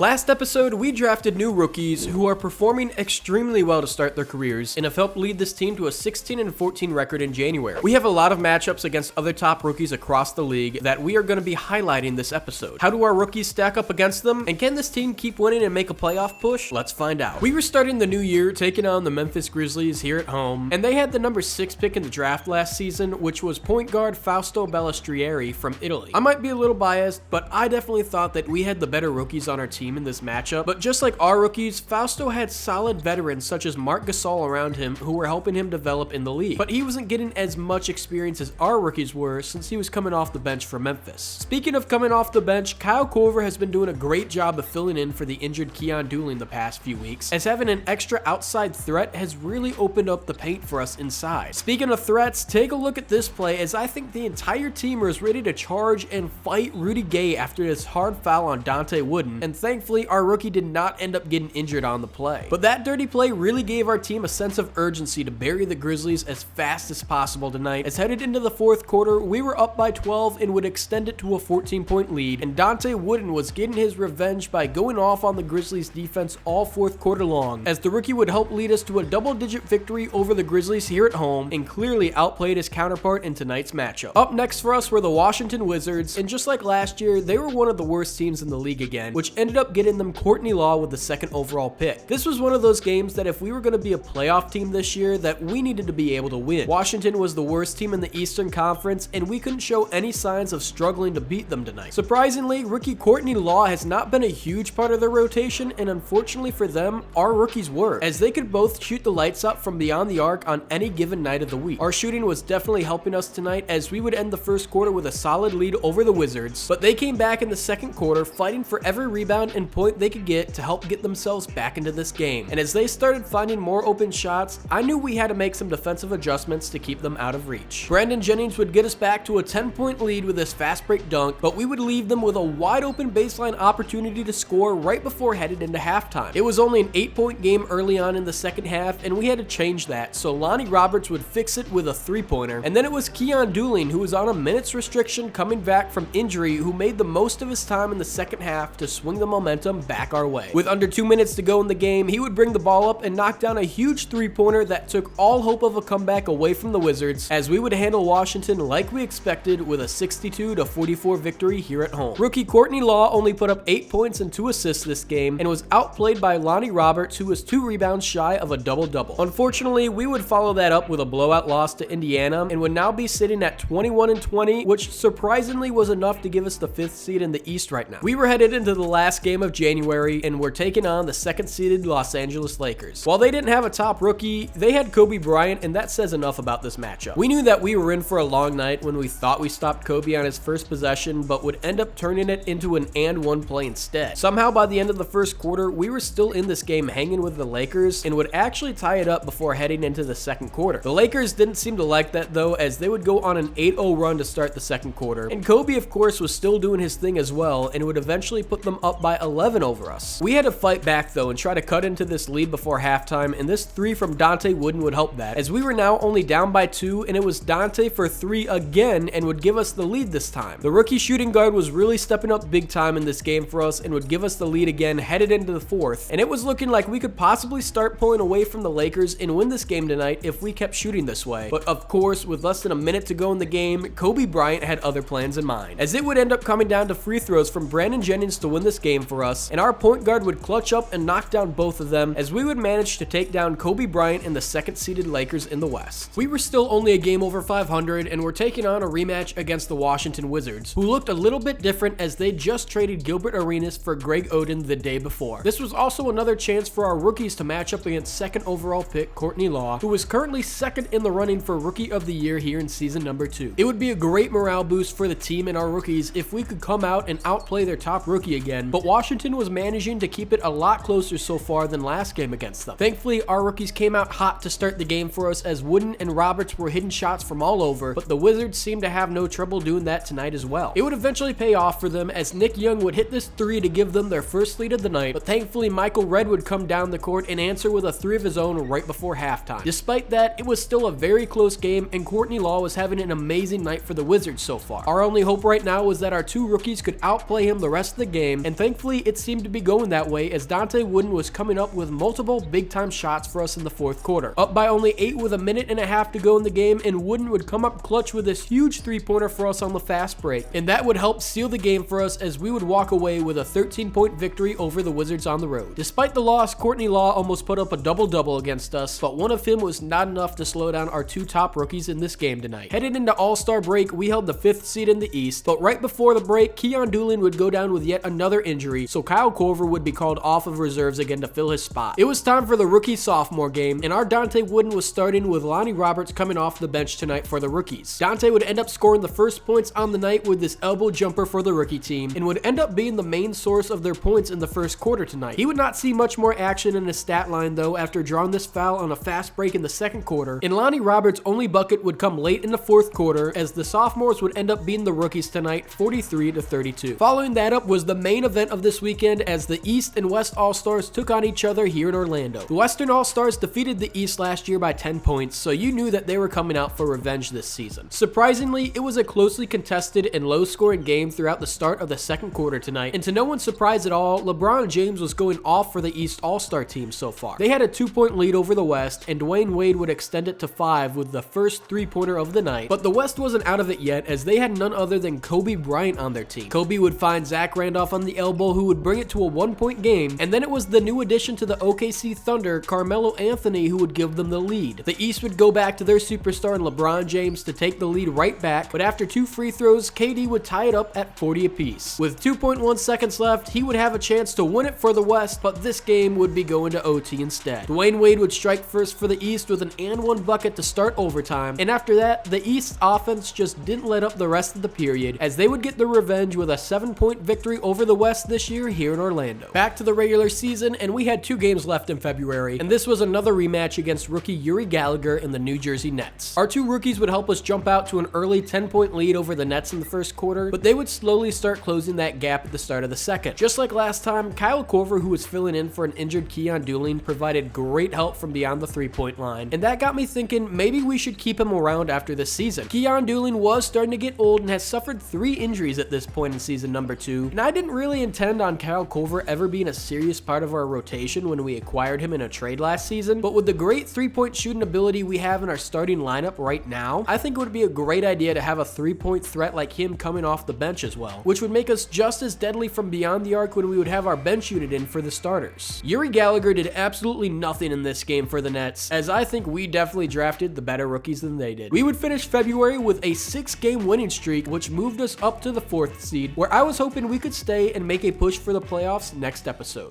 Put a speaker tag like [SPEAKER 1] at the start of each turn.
[SPEAKER 1] Last episode, we drafted new rookies who are performing extremely well to start their careers and have helped lead this team to a 16-14 record in January. We have a lot of matchups against other top rookies across the league that we are going to be highlighting this episode. How do our rookies stack up against them? And can this team keep winning and make a playoff push? Let's find out. We were starting the new year taking on the Memphis Grizzlies here at home, and they had the number 6 pick in the draft last season, which was point guard Fausto Bellistrieri from Italy. I might be a little biased, but I definitely thought that we had the better rookies on our team in this matchup. But just like our rookies, Fausto had solid veterans such as Marc Gasol around him who were helping him develop in the league. But he wasn't getting as much experience as our rookies were since he was coming off the bench for Memphis. Speaking of coming off the bench, Kyle Korver has been doing a great job of filling in for the injured Keyon Dooling the past few weeks, as having an extra outside threat has really opened up the paint for us inside. Speaking of threats, take a look at this play, as I think the entire team was ready to charge and fight Rudy Gay after his hard foul on Dante Wooden, and thankfully our rookie did not end up getting injured on the play. But that dirty play really gave our team a sense of urgency to bury the Grizzlies as fast as possible tonight, as headed into the fourth quarter, we were up by 12 and would extend it to a 14-point lead, and Dante Wooden was getting his revenge by going off on the Grizzlies defense all fourth quarter long, as the rookie would help lead us to a double-digit victory over the Grizzlies here at home and clearly outplayed his counterpart in tonight's matchup. Up next for us were the Washington Wizards, and just like last year, they were one of the worst teams in the league again, which ended up getting them Courtney Law with the second overall pick. This was one of those games that if we were going to be a playoff team this year, that we needed to be able to win. Washington was the worst team in the Eastern Conference, and we couldn't show any signs of struggling to beat them tonight. Surprisingly, rookie Courtney Law has not been a huge part of their rotation, and unfortunately for them, our rookies were, as they could both shoot the lights up from beyond the arc on any given night of the week. Our shooting was definitely helping us tonight, as we would end the first quarter with a solid lead over the Wizards, but they came back in the second quarter fighting for every rebound and point they could get to help get themselves back into this game. And as they started finding more open shots, I knew we had to make some defensive adjustments to keep them out of reach. Brandon Jennings would get us back to a 10-point lead with his fast break dunk, but we would leave them with a wide open baseline opportunity to score right before headed into halftime. It was only an 8-point game early on in the second half, and we had to change that, so Lonnie Roberts would fix it with a 3-pointer, and then it was Keyon Dooling, who was on a minutes restriction coming back from injury, who made the most of his time in the second half to swing the momentum back our way. With under 2 minutes to go in the game, he would bring the ball up and knock down a huge 3-pointer that took all hope of a comeback away from the Wizards, as we would handle Washington like we expected with a 62-44 victory here at home. Rookie Courtney Law only put up 8 points and 2 assists this game, and was outplayed by Lonnie Roberts, who was 2 rebounds shy of a double-double. Unfortunately, we would follow that up with a blowout loss to Indiana, and would now be sitting at 21-20, which surprisingly was enough to give us the 5th seed in the East right now. We were headed into the last game of January, and were taking on the second-seeded Los Angeles Lakers. While they didn't have a top rookie, they had Kobe Bryant, and that says enough about this matchup. We knew that we were in for a long night when we thought we stopped Kobe on his first possession, but would end up turning it into an and-one play instead. Somehow by the end of the first quarter, we were still in this game hanging with the Lakers, and would actually tie it up before heading into the second quarter. The Lakers didn't seem to like that though, as they would go on an 8-0 run to start the second quarter, and Kobe of course was still doing his thing as well, and would eventually put them up by 11 over us. We had to fight back though and try to cut into this lead before halftime, and this 3 from Dante Wooden would help that, as we were now only down by 2, and it was Dante for 3 again and would give us the lead this time. The rookie shooting guard was really stepping up big time in this game for us and would give us the lead again headed into the fourth, and it was looking like we could possibly start pulling away from the Lakers and win this game tonight if we kept shooting this way. But of course, with less than a minute to go in the game, Kobe Bryant had other plans in mind, as it would end up coming down to free throws from Brandon Jennings to win this game for us, and our point guard would clutch up and knock down both of them, as we would manage to take down Kobe Bryant and the second-seeded Lakers in the West. We were still only a game over 500, and were taking on a rematch against the Washington Wizards, who looked a little bit different as they just traded Gilbert Arenas for Greg Oden the day before. This was also another chance for our rookies to match up against second overall pick Courtney Law, who was currently second in the running for Rookie of the Year here in season number 2. It would be a great morale boost for the team and our rookies if we could come out and outplay their top rookie again, but Washington was managing to keep it a lot closer so far than last game against them. Thankfully, our rookies came out hot to start the game for us, as Wooden and Roberts were hitting shots from all over, but the Wizards seemed to have no trouble doing that tonight as well. It would eventually pay off for them, as Nick Young would hit this 3 to give them their first lead of the night, but thankfully Michael Redd would come down the court and answer with a 3 of his own right before halftime. Despite that, it was still a very close game, and Courtney Law was having an amazing night for the Wizards so far. Our only hope right now was that our 2 rookies could outplay him the rest of the game, and thankfully thankfully it seemed to be going that way as Dante Wooden was coming up with multiple big-time shots for us in the fourth quarter. Up by only 8 with a minute and a half to go in the game, and Wooden would come up clutch with this huge three-pointer for us on the fast break, and that would help seal the game for us as we would walk away with a 13-point victory over the Wizards on the road. Despite the loss, Courtney Law almost put up a double-double against us, but one of him was not enough to slow down our two top rookies in this game tonight. Headed into All-Star break, we held the 5th seed in the East, but right before the break, Keon Doolin would go down with yet another injury, so Kyle Korver would be called off of reserves again to fill his spot. It was time for the rookie-sophomore game, and our Dante Wooden was starting with Lonnie Roberts coming off the bench tonight for the rookies. Dante would end up scoring the first points on the night with this elbow jumper for the rookie team, and would end up being the main source of their points in the first quarter tonight. He would not see much more action in his stat line though after drawing this foul on a fast break in the second quarter, and Lonnie Roberts' only bucket would come late in the fourth quarter as the sophomores would end up beating the rookies tonight 43-32. Following that up was the main event of this weekend as the East and West All-Stars took on each other here in Orlando. The Western All-Stars defeated the East last year by 10 points, so you knew that they were coming out for revenge this season. Surprisingly, it was a closely contested and low-scoring game throughout the start of the second quarter tonight, and to no one's surprise at all, LeBron James was going off for the East All-Star team so far. They had a 2-point lead over the West, and Dwayne Wade would extend it to 5 with the first three-pointer of the night, but the West wasn't out of it yet as they had none other than Kobe Bryant on their team. Kobe would find Zach Randolph on the elbow, who would bring it to a 1-point game, and then it was the new addition to the OKC Thunder, Carmelo Anthony, who would give them the lead. The East would go back to their superstar in LeBron James to take the lead right back, but after 2 free throws, KD would tie it up at 40 apiece. With 2.1 seconds left, he would have a chance to win it for the West, but this game would be going to OT instead. Dwayne Wade would strike first for the East with an and-one bucket to start overtime, and after that, the East offense just didn't let up the rest of the period as they would get their revenge with a 7-point victory over the West this year here in Orlando. Back to the regular season, and we had 2 games left in February, and this was another rematch against rookie Uri Gallagher and the New Jersey Nets. Our 2 rookies would help us jump out to an early 10-point lead over the Nets in the first quarter, but they would slowly start closing that gap at the start of the second. Just like last time, Kyle Korver, who was filling in for an injured Keon Doolin, provided great help from beyond the 3-point line, and that got me thinking maybe we should keep him around after this season. Keon Doolin was starting to get old and has suffered 3 injuries at this point in season number 2, and I didn't really intend on Kyle Korver ever being a serious part of our rotation when we acquired him in a trade last season, but with the great 3-point shooting ability we have in our starting lineup right now, I think it would be a great idea to have a 3-point threat like him coming off the bench as well, which would make us just as deadly from beyond the arc when we would have our bench unit in for the starters. Uri Gallagher did absolutely nothing in this game for the Nets, as I think we definitely drafted the better rookies than they did. We would finish February with a 6-game winning streak, which moved us up to the 4th seed, where I was hoping we could stay and make a push for the playoffs next episode.